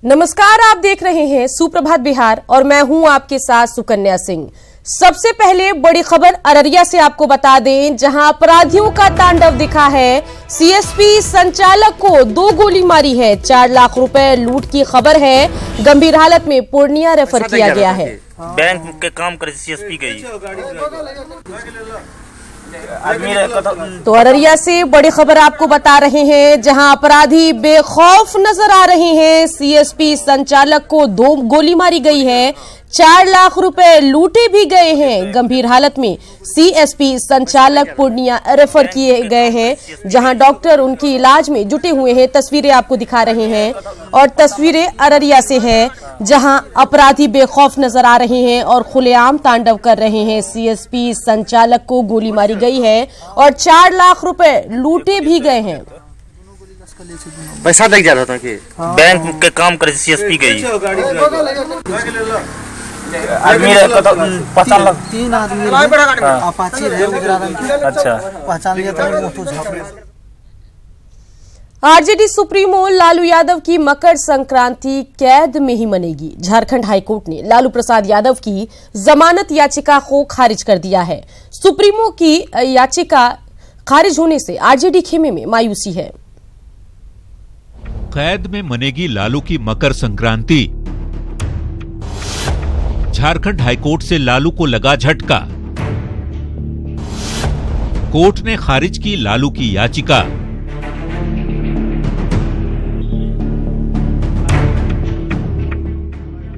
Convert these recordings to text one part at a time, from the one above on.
नमस्कार, आप देख रहे हैं सुप्रभात बिहार और मैं हूं आपके साथ सुकन्या सिंह। सबसे पहले बड़ी खबर अररिया से आपको बता दें, जहां अपराधियों का तांडव दिखा है। सीएसपी संचालक को 2 गोली मारी है। 4 लाख रुपए लूट की खबर है। गंभीर हालत में पूर्णिया रेफर किया गया है। बैंक के काम करे सीएसपी गई। तो अररिया से बड़ी खबर आपको बता रहे हैं, जहां अपराधी बेखौफ नजर आ रहे हैं। सीएसपी संचालक को 2 गोली मारी गई है। 4 लाख रुपए लूटे भी गए हैं। गंभीर हालत में सीएसपी संचालक पूर्णिया रेफर किए गए हैं, जहां डॉक्टर उनकी इलाज में जुटे हुए हैं। तस्वीरें आपको दिखा रहे हैं और तस्वीरें अररिया से हैं, जहां अपराधी बेखौफ नजर आ रहे हैं और खुलेआम तांडव कर रहे हैं। सीएसपी संचालक को गोली मारी गई है और 4 लाख रुपए लूटे भी गए हैं। पैसा देख जा रहा था कि बैंक के काम करे सीएसपी गई। आदमी पहचान लग 3 आदमी अपाची रहे उजरा रंग के। अच्छा, पहचान लिया था मोटो झापड़े। आरजेडी सुप्रीमो लालू यादव की मकर संक्रांति कैद में ही मनेगी। झारखंड हाईकोर्ट ने लालू प्रसाद यादव की जमानत याचिका को खारिज कर दिया है। सुप्रीमो की याचिका खारिज होने से आरजेडी खेमे में मायूसी है। कैद में मनेगी लालू की मकर संक्रांति। झारखंड हाईकोर्ट से लालू को लगा झटका। कोर्ट ने खारिज की लालू की याचिका।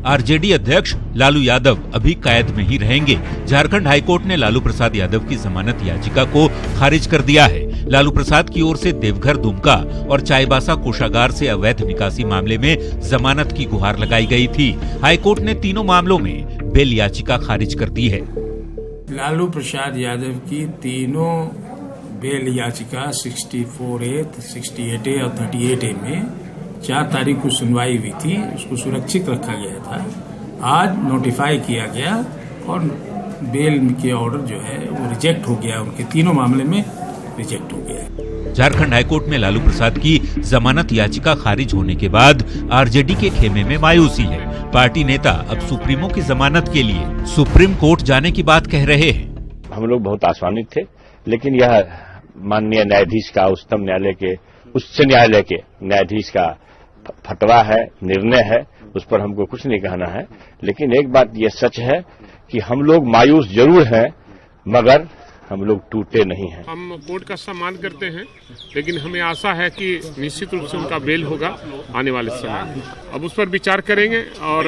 आरजेडी अध्यक्ष लालू यादव अभी कैद में ही रहेंगे। झारखंड हाईकोर्ट ने लालू प्रसाद यादव की जमानत याचिका को खारिज कर दिया है। लालू प्रसाद की ओर से देवघर, दुमका और चाईबासा कोषागार से अवैध निकासी मामले में जमानत की गुहार लगाई गई थी। हाईकोर्ट ने तीनों मामलों में बेल याचिका खारिज कर दी है। लालू प्रसाद यादव की तीनों बेल याचिका 64A, 68A और 38A में 4 तारीख को सुनवाई हुई थी। उसको सुरक्षित रखा गया था। आज नोटिफाई किया गया और बेल के ऑर्डर जो है वो रिजेक्ट हो गया। उनके तीनों मामले में रिजेक्ट हो गया। झारखंड हाईकोर्ट में लालू प्रसाद की जमानत याचिका खारिज होने के बाद आरजेडी के खेमे में मायूसी है। पार्टी नेता अब सुप्रीमो की जमानत के लिए सुप्रीम कोर्ट जाने की बात कह रहे हैं। हम लोग बहुत आश्वासित थे, लेकिन यह माननीय न्यायाधीश का, उच्चतम न्यायालय के, उच्च न्यायालय के न्यायाधीश का फतवा है, निर्णय है, उस पर हमको कुछ नहीं कहना है। लेकिन एक बात यह सच है कि हम लोग मायूस जरूर हैं, मगर हम लोग टूटे नहीं हैं। हम कोर्ट का सम्मान करते हैं, लेकिन हमें आशा है कि निश्चित रूप से उनका बेल होगा आने वाले समय। अब उस पर विचार करेंगे और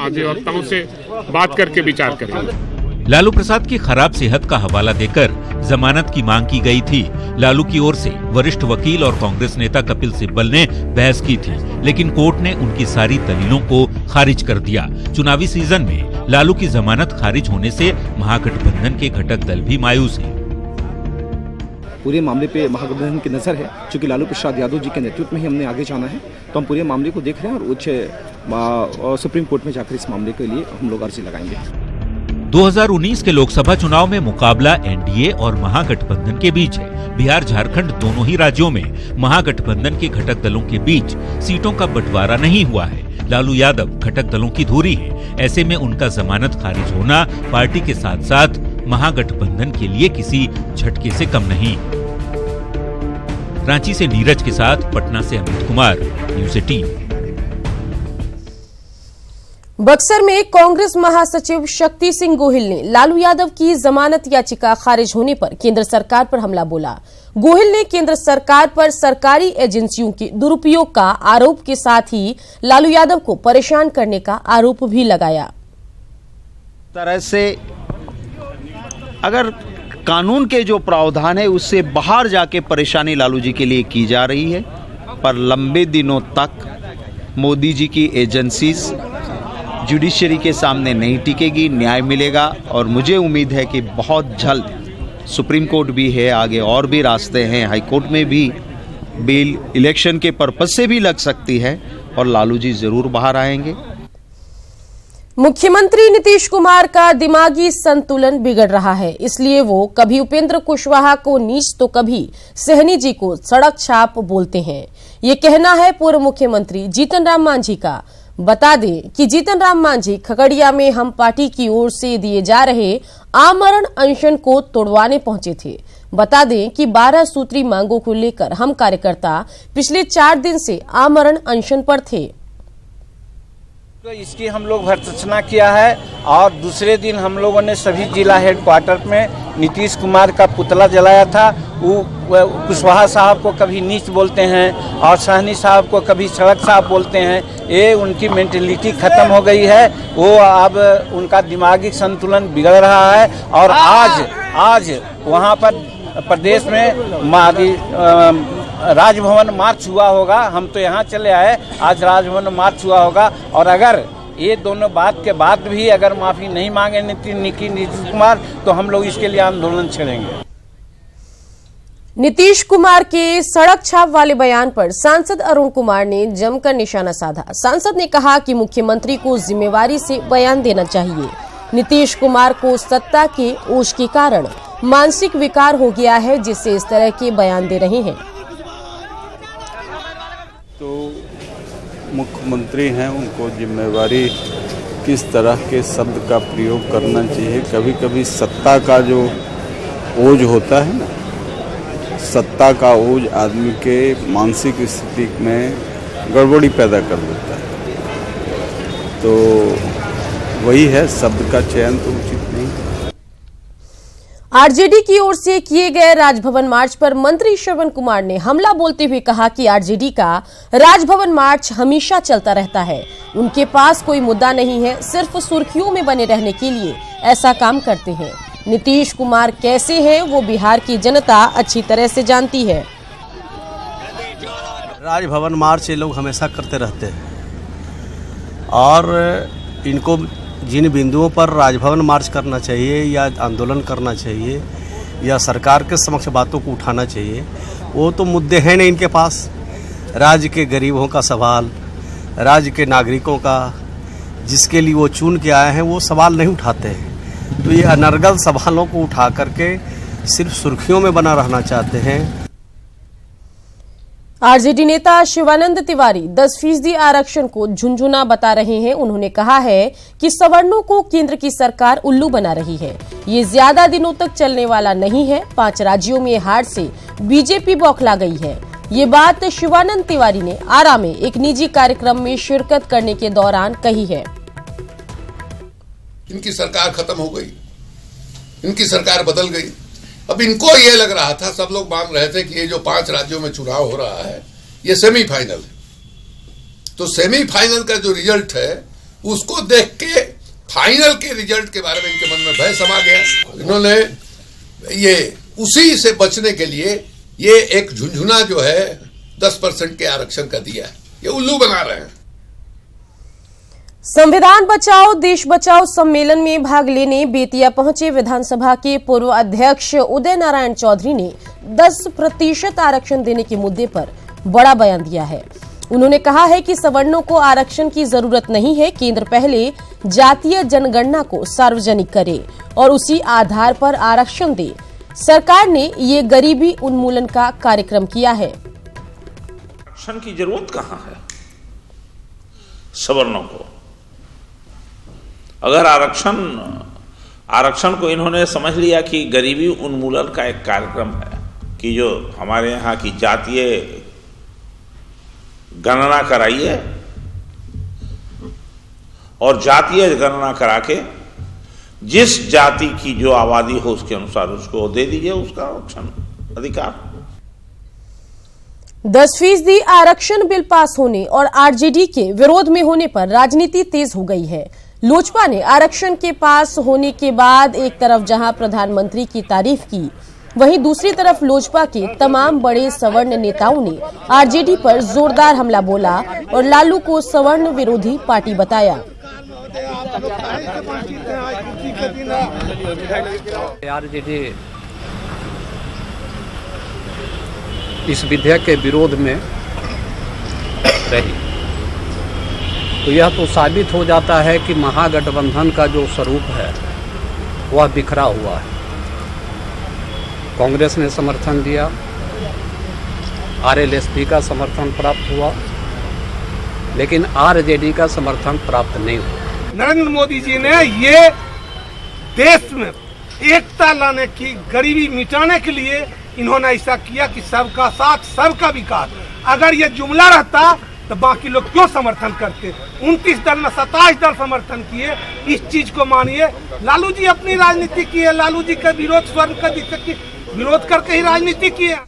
अधिवक्ताओं से बात करके विचार करेंगे। लालू प्रसाद की खराब सेहत का हवाला देकर जमानत की मांग की गई थी। लालू की ओर से वरिष्ठ वकील और कांग्रेस नेता कपिल सिब्बल ने बहस की थी, लेकिन कोर्ट ने उनकी सारी दलीलों को खारिज कर दिया। चुनावी सीजन में लालू की जमानत खारिज होने से महागठबंधन के घटक दल भी मायूस हैं। पूरे मामले पे महागठबंधन की नजर है, क्योंकि लालू प्रसाद यादव जी के नेतृत्व में ही हमने आगे जाना है, तो हम पूरे मामले को देख रहे हैं और उच्च सुप्रीम कोर्ट में जाकर इस मामले के लिए हम लोग अर्जी लगाएंगे। 2019 के लोकसभा चुनाव में मुकाबला एनडीए और महागठबंधन के बीच है। बिहार, झारखंड दोनों ही राज्यों में महागठबंधन के घटक दलों के बीच सीटों का बंटवारा नहीं हुआ है। लालू यादव घटक दलों की धुरी है। ऐसे में उनका जमानत खारिज होना पार्टी के साथ साथ महागठबंधन के लिए किसी झटके से कम नहीं। रांची से नीरज के साथ पटना से अमित कुमार, न्यूज़ 18। बक्सर में कांग्रेस महासचिव शक्ति सिंह गोहिल ने लालू यादव की जमानत याचिका खारिज होने पर केंद्र सरकार पर हमला बोला। गोहिल ने केंद्र सरकार पर सरकारी एजेंसियों के दुरुपयोग का आरोप के साथ ही लालू यादव को परेशान करने का आरोप भी लगाया। तरह से अगर कानून के जो प्रावधान है उससे बाहर जाके परेशानी लालू जी के लिए की जा रही है, पर लंबे दिनों तक मोदी जी की एजेंसीज जुडिशरी के सामने नहीं टिकेगी, न्याय मिलेगा। और मुझे उम्मीद है कि बहुत जल्द सुप्रीम कोर्ट भी है, आगे और भी रास्ते हैं, हाई कोर्ट में भी बेल इलेक्शन के पर्पज से भी लग सकती है और लालू जी जरूर बाहर आएंगे। मुख्यमंत्री नीतीश कुमार का दिमागी संतुलन बिगड़ रहा है, इसलिए वो कभी उपेंद्र कुशवाहा को नीच तो कभी सहनी जी को सड़क छाप बोलते हैं। ये कहना है पूर्व मुख्यमंत्री जीतन राम मांझी का। बता दें कि जीतन राम मांझी खगड़िया में हम पार्टी की ओर से दिए जा रहे आमरण अनशन को तोड़वाने पहुंचे थे। बता दें कि 12 सूत्री मांगों को लेकर हम कार्यकर्ता पिछले 4 दिन से आमरण अनशन पर थे। तो इसकी हम लोग भर्त्सना किया है और दूसरे दिन हम लोगों ने सभी जिला हेडक्वार्टर में नीतीश कुमार का पुतला जलाया था। वो कुशवाहा साहब को कभी नीच बोलते हैं और सहनी साहब को कभी सड़क साहब बोलते हैं। ये उनकी मेंटेलिटी खत्म हो गई है। वो अब उनका दिमागी संतुलन बिगड़ रहा है और आज वहाँ पर प्रदेश में राजभवन मार्च हुआ होगा। हम तो यहाँ चले आए, आज राजभवन मार्च हुआ होगा और अगर ये दोनों बात के बाद भी अगर माफी नहीं मांगे नीतीश कुमार तो हम लोग इसके लिए आंदोलन छेड़ेंगे। नीतीश कुमार के सड़क छाप वाले बयान पर सांसद अरुण कुमार ने जमकर निशाना साधा। सांसद ने कहा कि मुख्यमंत्री को जिम्मेवारी से बयान देना चाहिए। नीतीश कुमार को सत्ता के ओझ के कारण मानसिक विकार हो गया है, जिससे इस तरह के बयान दे रहे हैं। तो मुख्यमंत्री हैं, उनको जिम्मेवारी किस तरह के शब्द का प्रयोग करना चाहिए। कभी कभी सत्ता का जो ओझ होता है ना, सत्ता का ओझ आदमी के मानसिक स्थिति में गड़बड़ी पैदा कर देता है। तो वही है, शब्द का चयन तो उचित नहीं। आरजेडी की ओर से किए गए राजभवन मार्च पर मंत्री श्रवण कुमार ने हमला बोलते हुए कहा कि आरजेडी का राजभवन मार्च हमेशा चलता रहता है। उनके पास कोई मुद्दा नहीं है, सिर्फ सुर्खियों में बने रहने के लिए ऐसा काम करते हैं। नीतीश कुमार कैसे हैं वो बिहार की जनता अच्छी तरह से जानती है। राजभवन मार्च ये लोग हमेशा करते रहते हैं और इनको जिन बिंदुओं पर राजभवन मार्च करना चाहिए या आंदोलन करना चाहिए या सरकार के समक्ष बातों को उठाना चाहिए, वो तो मुद्दे हैं नहीं इनके पास। राज्य के गरीबों का सवाल, राज्य के नागरिकों का, जिसके लिए वो चुन के आए हैं, वो सवाल नहीं उठाते हैं। तो ये अनर्गल सवालों को उठा करके सिर्फ सुर्खियों में बना रहना चाहते हैं। आरजेडी नेता शिवानंद तिवारी 10% आरक्षण को झुनझुना बता रहे हैं। उन्होंने कहा है कि सवर्णों को केंद्र की सरकार उल्लू बना रही है। ये ज्यादा दिनों तक चलने वाला नहीं है। 5 राज्यों में हार से बीजेपी बौखला गई है। ये बात शिवानंद तिवारी ने आरा में एक निजी कार्यक्रम में शिरकत करने के दौरान कही है। इनकी सरकार खत्म हो गई, इनकी सरकार बदल गई। अब इनको ये लग रहा था, सब लोग मान रहे थे कि ये जो 5 राज्यों में चुनाव हो रहा है ये सेमीफाइनल है। तो सेमीफाइनल का जो रिजल्ट है उसको देख के फाइनल के रिजल्ट के बारे में इनके मन में भय समा गया। इन्होंने ये उसी से बचने के लिए ये एक झुंझुना जो है 10% के आरक्षण का दिया है। ये उल्लू बना रहे हैं। संविधान बचाओ देश बचाओ सम्मेलन में भाग लेने बेतिया पहुंचे विधानसभा के पूर्व अध्यक्ष उदय नारायण चौधरी ने 10% आरक्षण देने के मुद्दे पर बड़ा बयान दिया है। उन्होंने कहा है कि सवर्णों को आरक्षण की जरूरत नहीं है। केंद्र पहले जातीय जनगणना को सार्वजनिक करे और उसी आधार पर आरक्षण दे। सरकार ने ये गरीबी उन्मूलन का कार्यक्रम किया है। आरक्षण की जरूरत कहां है सवर्णों को? अगर आरक्षण को इन्होंने समझ लिया कि गरीबी उन्मूलन का एक कार्यक्रम है, कि जो हमारे यहाँ की जातीय गणना कराइए और जातीय गणना करा के जिस जाति की जो आबादी हो उसके अनुसार उसको दे दीजिए उसका आरक्षण अधिकार। 10% आरक्षण बिल पास होने और आरजेडी के विरोध में होने पर राजनीति तेज हो गई है। लोजपा ने आरक्षण के पास होने के बाद एक तरफ जहां प्रधानमंत्री की तारीफ की, वहीं दूसरी तरफ लोजपा के तमाम बड़े सवर्ण नेताओं ने आरजेडी पर जोरदार हमला बोला और लालू को सवर्ण विरोधी पार्टी बताया। आरजेडी इस विधेयक के विरोध में रही तो यह तो साबित हो जाता है कि महागठबंधन का जो स्वरूप है वह बिखरा हुआ है। कांग्रेस ने समर्थन दिया, RLSP का समर्थन प्राप्त हुआ, लेकिन RJD का समर्थन प्राप्त नहीं हुआ। नरेंद्र मोदी जी ने ये देश में एकता लाने की, गरीबी मिटाने के लिए इन्होंने ऐसा किया कि सबका साथ सबका विकास। अगर ये जुमला रहता तो बाकी लोग क्यों समर्थन करते? 29 दल में 27 दल समर्थन किए। इस चीज को मानिए, लालू जी अपनी राजनीति की है, लालू जी का विरोध स्वर्ण का विरोध करके ही राजनीति की है।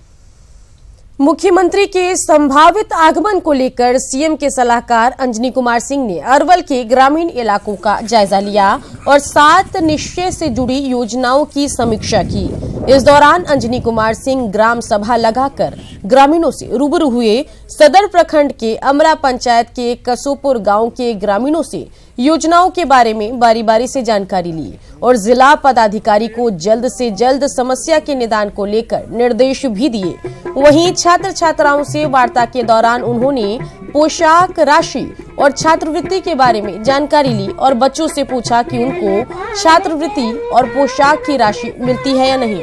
मुख्यमंत्री के संभावित आगमन को लेकर सीएम के सलाहकार अंजनी कुमार सिंह ने अरवल के ग्रामीण इलाकों का जायजा लिया और 7 निश्चय से जुड़ी योजनाओं की समीक्षा की। इस दौरान अंजनी कुमार सिंह ग्राम सभा लगाकर ग्रामीणों से रूबरू हुए। सदर प्रखंड के अमरा पंचायत के कसोपुर गांव के ग्रामीणों से योजनाओं के बारे में बारी बारी से जानकारी ली और जिला पदाधिकारी को जल्द से जल्द समस्या के निदान को लेकर निर्देश भी दिए। वहीं छात्र छात्राओं से वार्ता के दौरान उन्होंने पोशाक राशि और छात्रवृत्ति के बारे में जानकारी ली और बच्चों से पूछा कि उनको छात्रवृत्ति और पोशाक की राशि मिलती है या नहीं।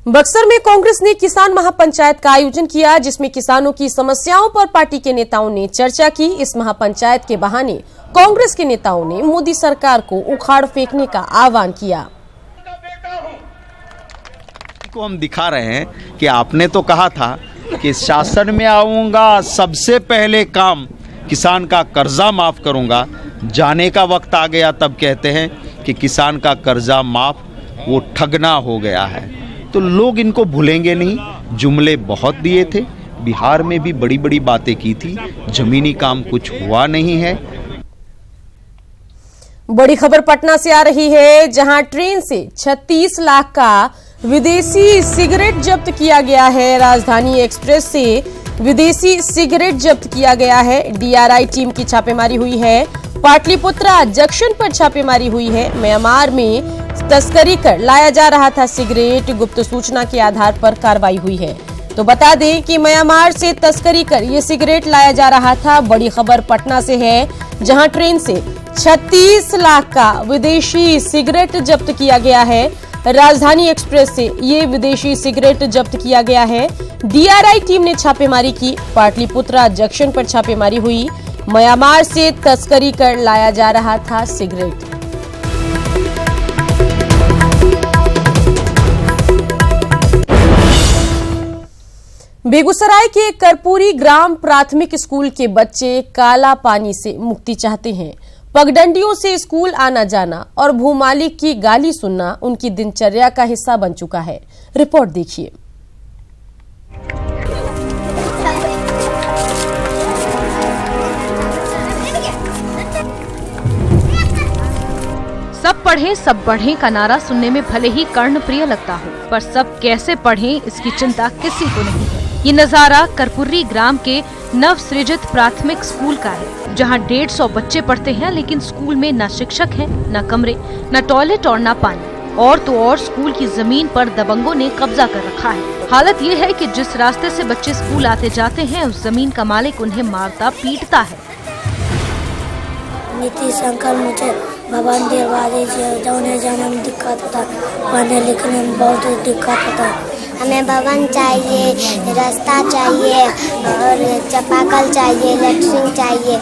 बक्सर में कांग्रेस ने किसान महापंचायत का आयोजन किया, जिसमें किसानों की समस्याओं पर पार्टी के नेताओं ने चर्चा की। इस महापंचायत के बहाने कांग्रेस के नेताओं ने मोदी सरकार को उखाड़ फेंकने का आह्वान किया। को हम दिखा रहे हैं कि आपने तो कहा था कि शासन में आऊंगा, सबसे पहले काम किसान का कर्जा माफ करूंगा। जाने का वक्त आ गया तब कहते हैं कि किसान का कर्जा माफ, वो ठगना हो गया है। तो लोग इनको भूलेंगे नहीं। जुमले बहुत दिए थे, बिहार में भी बड़ी बड़ी बातें की थी, जमीनी काम कुछ हुआ नहीं है। बड़ी खबर पटना से आ रही है, जहां ट्रेन से 36 लाख का विदेशी सिगरेट जब्त किया गया है। राजधानी एक्सप्रेस से विदेशी सिगरेट जब्त किया गया है। DRI टीम की छापेमारी हुई है। पाटलिपुत्रा जंक्शन पर छापेमारी हुई है। म्यांमार में तस्करी कर लाया जा रहा था सिगरेट। गुप्त सूचना के आधार पर कार्रवाई हुई है। तो बता दें कि म्यांमार से तस्करी कर ये सिगरेट लाया जा रहा था। बड़ी खबर पटना से है, जहां ट्रेन से 36 लाख का विदेशी सिगरेट जब्त किया गया है। राजधानी एक्सप्रेस से ये विदेशी सिगरेट जब्त किया गया है। DRI टीम ने छापेमारी की। पाटलिपुत्रा जंक्शन पर छापेमारी हुई। म्यांमार से तस्करी कर लाया जा रहा था सिगरेट। बेगूसराय के करपूरी ग्राम प्राथमिक स्कूल के बच्चे काला पानी से मुक्ति चाहते हैं। पगडंडियों से स्कूल आना जाना और भूमालिक की गाली सुनना उनकी दिनचर्या का हिस्सा बन चुका है। रिपोर्ट देखिए। सब पढ़ें सब बढ़ें का नारा सुनने में भले ही कर्णप्रिय लगता हो, पर सब कैसे पढ़ें इसकी चिंता किसी को नहीं है। ये नजारा करपुरी ग्राम के नव सृजित प्राथमिक स्कूल का है, जहां 150 बच्चे पढ़ते हैं, लेकिन स्कूल में न शिक्षक हैं, न कमरे, न टॉयलेट और न पानी। और तो और स्कूल की जमीन पर दबंगों ने कब्जा कर रखा है। हालत ये है कि जिस रास्ते से बच्चे स्कूल आते जाते हैं, उस जमीन का मालिक उन्हें मारता पीटता है। नीतीश अंकल मुझे भवन दिलवा दीजिए, जाने जाने में दिक्कत होता है, पढ़ने लिखने में बहुत दिक्कत होता है। हमें भवन चाहिए, रास्ता चाहिए और चापाकल चाहिए, लैट्रिन चाहिए।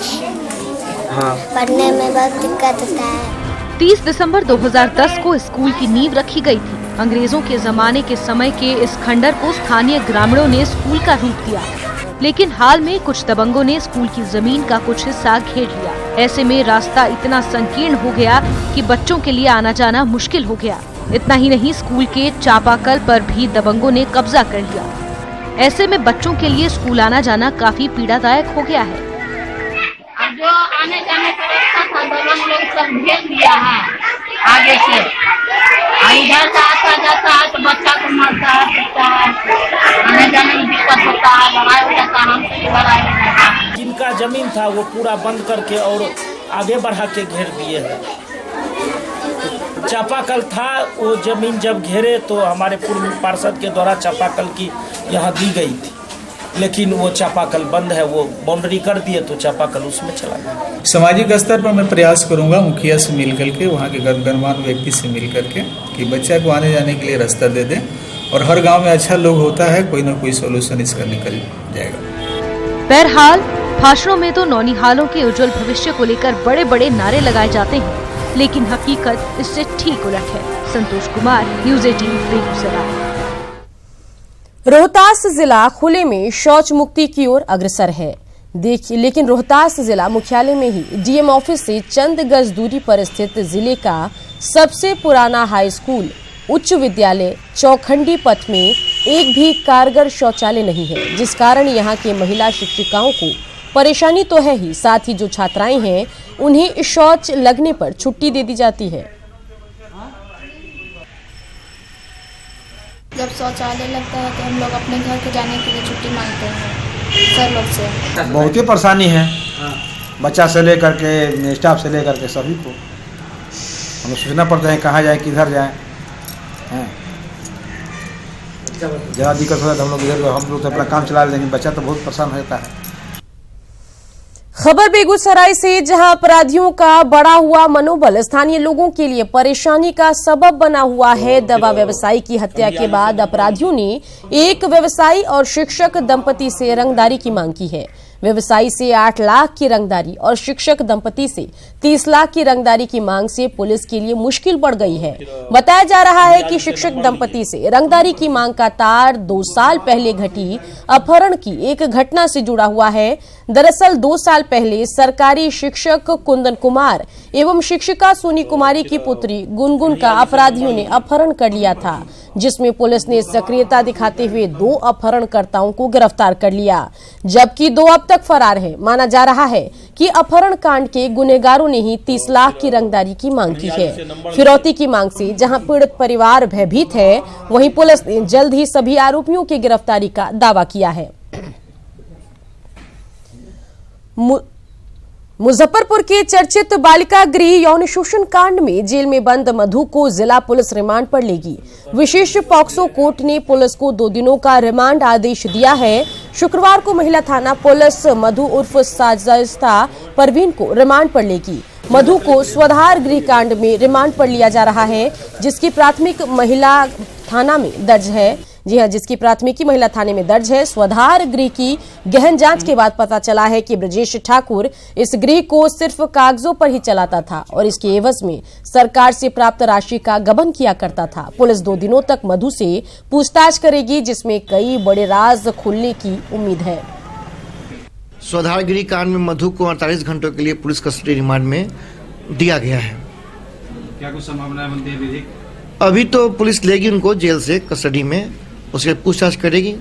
पढ़ने में बहुत दिक्कत होता है। 30 दिसंबर 2010 को स्कूल की नींव रखी गई थी। अंग्रेजों के जमाने के समय के इस खंडर को स्थानीय ग्रामीणों ने स्कूल का रूप दिया, लेकिन हाल में कुछ दबंगों ने स्कूल की जमीन का कुछ हिस्सा घेर लिया। ऐसे में रास्ता इतना संकीर्ण हो गया कि बच्चों के लिए आना जाना मुश्किल हो गया। इतना ही नहीं, स्कूल के चापाकल पर भी दबंगों ने कब्जा कर लिया। ऐसे में बच्चों के लिए स्कूल आना जाना काफी पीड़ादायक हो गया है। अब जो आने जाने का रास्ता था, दबंग लोग सब घेर लिया है आगे से। इधर से आता जाता है तो बच्चा को मारता है, पीटता है, आने जाने में दिक्कत होता है, लड़ाई हो जाता है, हमसे भी लड़ाई हो जाता है। जिनका जमीन था वो पूरा बंद करके और आगे बढ़ा के घेर दिए हैं। चापाकल था, वो जमीन जब घेरे तो हमारे पूर्व पार्षद के द्वारा चापाकल की यहाँ दी गई थी। लेकिन वो चापाकल बंद है, वो बाउंड्री कर दिए तो चापाकल उसमें चला गया। सामाजिक स्तर पर मैं प्रयास करूंगा मुखिया से मिल करके, वहाँ के गणमान्य व्यक्ति से मिल करके कि बच्चा को आने जाने के लिए रास्ता दे दें, और हर गांव में अच्छा लोग होता है, कोई ना कोई सोल्यूशन इसका निकल जाएगा। बहरहाल भाषणों में तो नौनिहालों के उज्जवल भविष्य को लेकर बड़े बड़े नारे लगाए जाते हैं, लेकिन हकीकत इससे ठीक उलट है। संतोष कुमार, न्यूज़ 18 बेगूसराय। रोहतास जिला खुले में शौच मुक्ति की ओर अग्रसर है। देखिए, लेकिन रोहतास जिला मुख्यालय में ही डीएम ऑफिस से चंद गज दूरी पर स्थित जिले का सबसे पुराना हाई स्कूल उच्च विद्यालय चौखंडी पथ में एक भी कारगर शौचालय नहीं है, जिस कारण यहाँ के महिला शिक्षिकाओं को परेशानी तो है ही, साथ ही जो छात्राएं हैं उन्हें शौच लगने पर छुट्टी दे दी जाती है। जब शौचालय लगता है तो हम लोग अपने घर को जाने के लिए छुट्टी मांगते हैं सर लोग से। बहुत ही परेशानी है, बच्चा से लेकर के स्टाफ से लेकर के सभी को हमें सोचना पड़ता है कहाँ जाए किधर जाए। ज़्यादा दिक्कत होता है तो हम लोग तो अपना काम चला लेंगे, बच्चा तो बहुत परेशान होता है। खबर बेगूसराय से, जहां अपराधियों का बढ़ा हुआ मनोबल स्थानीय लोगों के लिए परेशानी का सबब बना हुआ है। दवा व्यवसायी की हत्या के बाद अपराधियों ने एक व्यवसायी और शिक्षक दंपति से रंगदारी की मांग की है। व्यवसायी से 8 लाख की रंगदारी और शिक्षक दंपति से 30 लाख की रंगदारी की मांग से पुलिस के लिए मुश्किल बढ़ गई है। बताया जा रहा है कि शिक्षक दंपति से रंगदारी की मांग का तार 2 साल पहले घटी अपहरण की एक घटना से जुड़ा हुआ है। दरअसल 2 साल पहले सरकारी शिक्षक कुंदन कुमार एवं शिक्षिका सोनी कुमारी की पुत्री गुनगुन का अपराधियों ने अपहरण कर लिया था, जिसमें पुलिस ने सक्रियता दिखाते हुए 2 अपहरणकर्ताओं को गिरफ्तार कर लिया, जबकि 2 अब तक फरार है। माना जा रहा है कि अपहरण कांड के गुनेगारों ने ही 30 लाख की रंगदारी की मांग की है। फिरौती की मांग से जहां पीड़ित परिवार भयभीत है, वहीं पुलिस ने जल्द ही सभी आरोपियों की गिरफ्तारी का दावा किया है। मुजफ्फरपुर के चर्चित बालिका गृह यौन शोषण कांड में जेल में बंद मधु को जिला पुलिस रिमांड पर लेगी। विशेष पॉक्सो कोर्ट ने पुलिस को 2 दिनों का रिमांड आदेश दिया है। शुक्रवार को महिला थाना पुलिस मधु उर्फ साजिस्ता परवीन को रिमांड पर लेगी। मधु को स्वधार गृह कांड में रिमांड पर लिया जा रहा है, जिसकी प्राथमिक महिला थाना में दर्ज है। जी हां, जिसकी प्राथमिकी महिला थाने में दर्ज है। स्वधार गृह की गहन जांच के बाद पता चला है कि ब्रजेश ठाकुर इस गृह को सिर्फ कागजों पर ही चलाता था और इसके एवज में सरकार से प्राप्त राशि का गबन किया करता था। पुलिस 2 दिनों तक मधु से पूछताछ करेगी, जिसमें कई बड़े राज खुलने की उम्मीद है। स्वधार गृह कांड में मधु को 48 घंटों के लिए पुलिस कस्टडी रिमांड में दिया गया है। क्या कुछ संभावना बनती है विधिक? अभी तो पुलिस लेगी उनको जेल से कस्टडी में, उसके पूछताछ करेगी।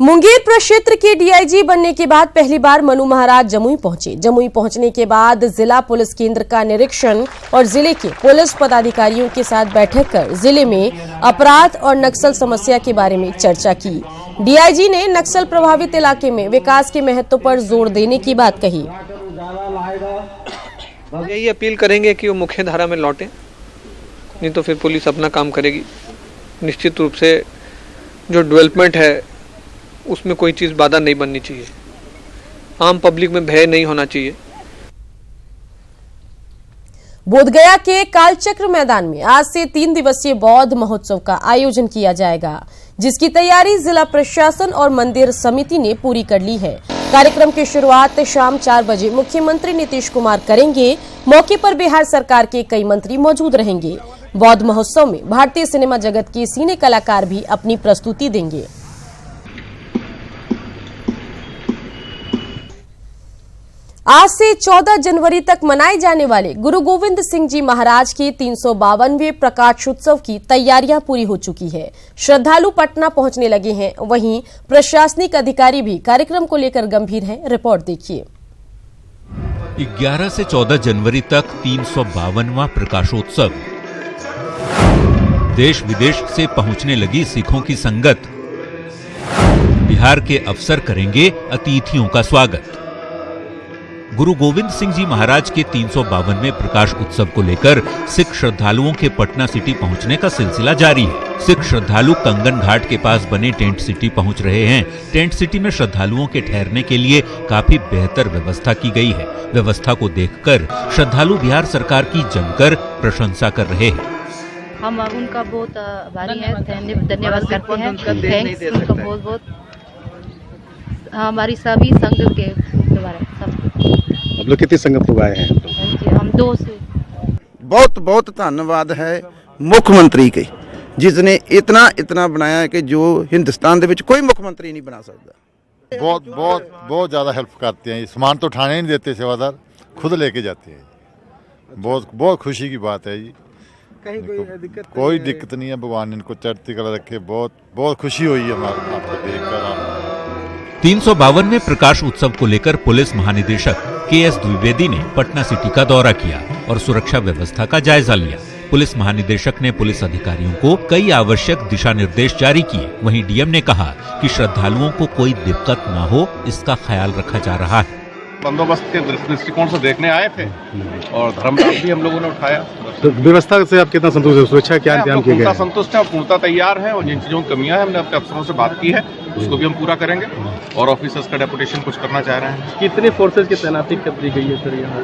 मुंगेर प्रक्षेत्र के डीआईजी बनने के बाद पहली बार मनु महाराज जमुई पहुंचे। जमुई पहुंचने के बाद जिला पुलिस केंद्र का निरीक्षण और जिले के पुलिस पदाधिकारियों के साथ बैठक कर जिले में अपराध और नक्सल समस्या के बारे में चर्चा की। डीआईजी ने नक्सल प्रभावित इलाके में विकास के महत्व पर जोर देने की बात कही। यही अपील करेंगे कि वो मुख्य धारा में लौटे, नहीं तो फिर पुलिस अपना काम करेगी। निश्चित रूप से जो डेवलपमेंट है उसमें कोई चीज़ बाधा नहीं बननी चाहिए, आम पब्लिक में भय नहीं होना चाहिए। बोधगया के कालचक्र मैदान में आज से 3 दिवसीय बौद्ध महोत्सव का आयोजन किया जाएगा, जिसकी तैयारी जिला प्रशासन और मंदिर समिति ने पूरी कर ली है। कार्यक्रम की शुरुआत शाम 4 बजे मुख्यमंत्री नीतीश कुमार करेंगे। मौके पर बिहार सरकार के कई मंत्री मौजूद रहेंगे। बौद्ध महोत्सव में भारतीय सिनेमा जगत के सिने कलाकार भी अपनी प्रस्तुति देंगे। आज से 14 जनवरी तक मनाए जाने वाले गुरु गोविंद सिंह जी महाराज के 352वें प्रकाशोत्सव की तैयारियां पूरी हो चुकी है। श्रद्धालु पटना पहुंचने लगे हैं, वहीं प्रशासनिक अधिकारी भी कार्यक्रम को लेकर गंभीर हैं। रिपोर्ट देखिए। 11 से 14 जनवरी तक 352वां प्रकाशोत्सव। देश विदेश से पहुंचने लगी सिखों की संगत। बिहार के अफसर करेंगे अतिथियों का स्वागत। गुरु गोविंद सिंह जी महाराज के 352वें प्रकाश उत्सव को लेकर सिख श्रद्धालुओं के पटना सिटी पहुंचने का सिलसिला जारी है। सिख श्रद्धालु कंगन घाट के पास बने टेंट सिटी पहुंच रहे हैं। टेंट सिटी में श्रद्धालुओं के ठहरने के लिए काफी बेहतर व्यवस्था की गई है। व्यवस्था को देखकर श्रद्धालु बिहार सरकार की जमकर प्रशंसा कर रहे हैं। हम उनका बहुत आभारी हैं, धन्यवाद करते हैं। थैंक्स उनका बहुत बहुत, हमारी सभी संगत के द्वारा। आप लोग कितनी संगत लोग आए हैं? हम 2 से। बहुत बहुत धन्यवाद है मुख्यमंत्री के, जिसने इतना बनाया है कि जो हिंदुस्तान ਦੇ ਵਿੱਚ कोई मुख्यमंत्री नहीं बना सकता। बहुत ज़्यादा हेल्प करते हैं। सामान तो उठाने नहीं देते, सेवादार खुद लेके जाते हैं। बहुत खुशी की बात है जी। कहीं कोई दिक्कत नहीं है। भगवान इनको चढ़ती कला रखे। बहुत खुशी हुई है हमारे आपको देखकर। 352वें प्रकाश उत्सव को लेकर पुलिस महानिदेशक KS द्विवेदी ने पटना सिटी का दौरा किया और सुरक्षा व्यवस्था का जायजा लिया। पुलिस महानिदेशक ने पुलिस अधिकारियों को कई आवश्यक दिशा निर्देश जारी किए। वहीं DM ने कहा कि श्रद्धालुओं को कोई दिक्कत न हो, इसका ख्याल रखा जा रहा है। बंदोबस्त के दृष्टिकोण से देखने आए थे और धर्मदान भी हम लोगों ने उठाया। तो व्यवस्था से आप कितना संतुष्ट हैं? सुरक्षा क्या इंतजाम किए गए हैं? संतुष्ट हैं और पूर्णता तैयार है, और जिन चीजों की कमियां हैं हमने अपने अफसरों से बात की है, उसको भी हम पूरा करेंगे और ऑफिसर्स का डेपुटेशन कुछ करना चाह रहे हैं। कितने फोर्सेज की तैनाती कर दी गई है सर? यहाँ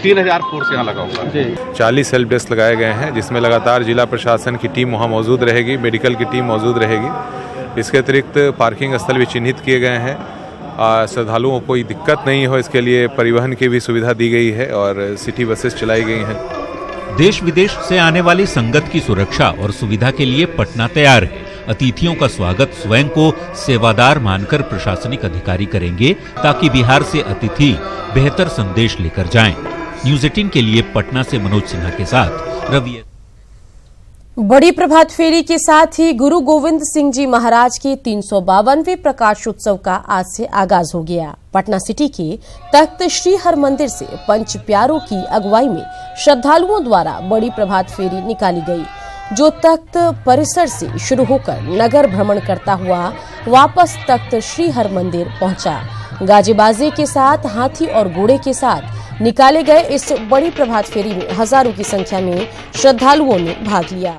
3000 फोर्स यहाँ लगा हुआ है। 40 हेल्प डेस्क लगाए गए हैं, जिसमें लगातार जिला प्रशासन की टीम वहाँ मौजूद रहेगी, मेडिकल की टीम मौजूद रहेगी। इसके अतिरिक्त पार्किंग स्थल भी चिन्हित किए गए हैं। श्रद्धालुओं को कोई दिक्कत नहीं हो, इसके लिए परिवहन की भी सुविधा दी गई है और सिटी बसेस चलाई गई हैं। देश विदेश से आने वाली संगत की सुरक्षा और सुविधा के लिए पटना तैयार है। अतिथियों का स्वागत स्वयं को सेवादार मानकर प्रशासनिक अधिकारी करेंगे, ताकि बिहार से अतिथि बेहतर संदेश लेकर जाएं। न्यूज़ 18 के लिए पटना से मनोज सिन्हा के साथ रवि। बड़ी प्रभात फेरी के साथ ही गुरु गोविंद सिंह जी महाराज के 352वें प्रकाश उत्सव का आज से आगाज हो गया। पटना सिटी के तख्त श्री हरमंदिर से पंच प्यारों की अगुवाई में श्रद्धालुओं द्वारा बड़ी प्रभात फेरी निकाली गई, जो तख्त परिसर से शुरू होकर नगर भ्रमण करता हुआ वापस तख्त श्री हरमंदिर पहुंचा। गाजे बाजे के साथ, हाथी और घोड़े के साथ निकाले गए इस बड़ी प्रभात फेरी में हजारों की संख्या में श्रद्धालुओं ने भाग लिया।